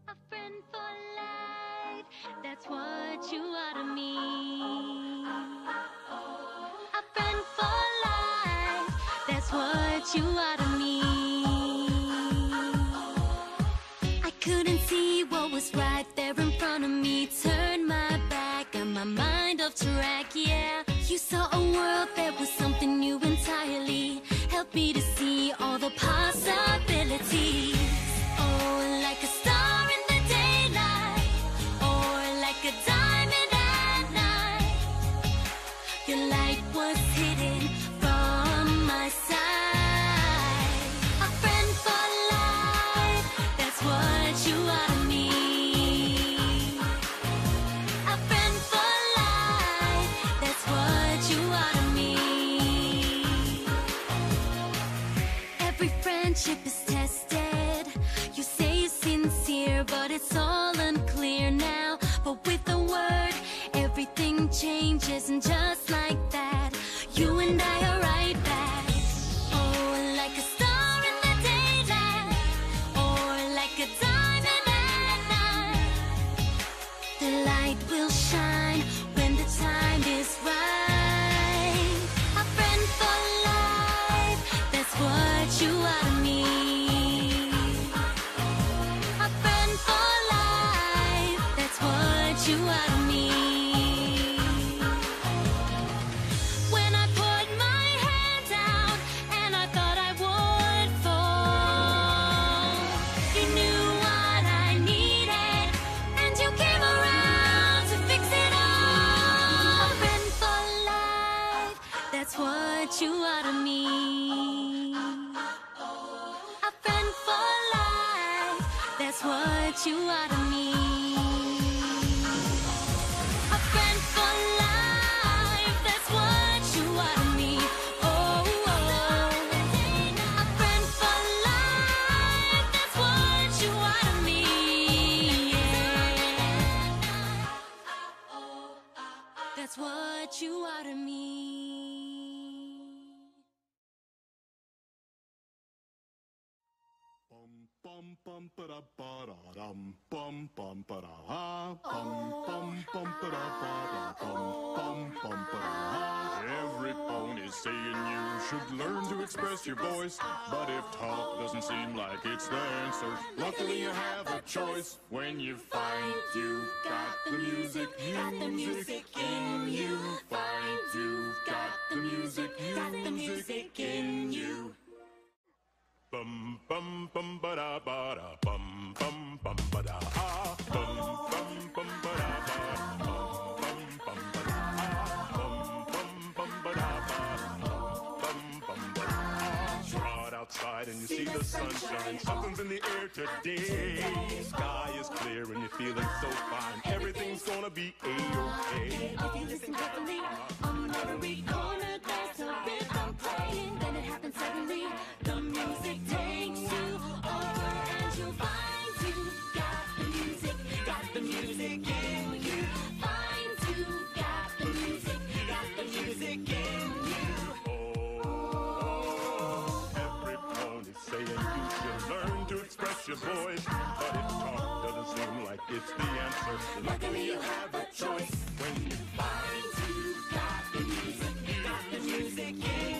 A friend for life, that's what you are to me. A friend for life, that's what you are to me. I couldn't see what was right there in front of me. Turned my back, got my mind off track, yeah. You saw a world that was something new entirely. Helped me to see all the possibilities. Oh, like a star in the daylight, or like a diamond at night. Your light was hidden from my sight. A friend for life, that's what you are to me. A friend for life, that's what you are to me. Every friendship is tested. You say you're sincere, but it's all unclear now. But with a word, everything changes, and just like that, you and I are right back. Oh, like a star in the daylight, or like a diamond at night. The light will shine when the time is right. A friend for life, that's what you are to me. A friend for life, that's what you are to me. When I put my hand out and I thought I would fall, you knew what I needed, and you came around to fix it all. A friend for life, that's what you are to me. A friend for life, that's what you are to me. A friend for life, that's what you are to me. Oh, oh. A friend for life, that's what you are to me. Yeah. That's what you are to me. Bum bum ba da ba da dum bum bum ba da ha bum ba da ba da bum ba da ha. Every pony's saying you should learn to express your voice, but if talk doesn't seem like it's the answer, luckily you have a choice. When you find you've got the music, in you. Find you've got the music in you. Bum bum bum ba da bum ba da ah bum ba da bum ba da ah bum ba da bum ba da. You're out outside and you see the sunshine. Something's in the air today. Sky is clear and you're feeling so fine. Everything's gonna be a-okay. If you listen carefully, on every corner there's a rhythm playing. Then it happens suddenly. The music takes you over, and you'll find you got the music in you. Find you got the music in you. Oh, every pony's saying you should learn to express your voice, but if talk doesn't seem like it's the answer, luckily you have a choice. When you find you got the music in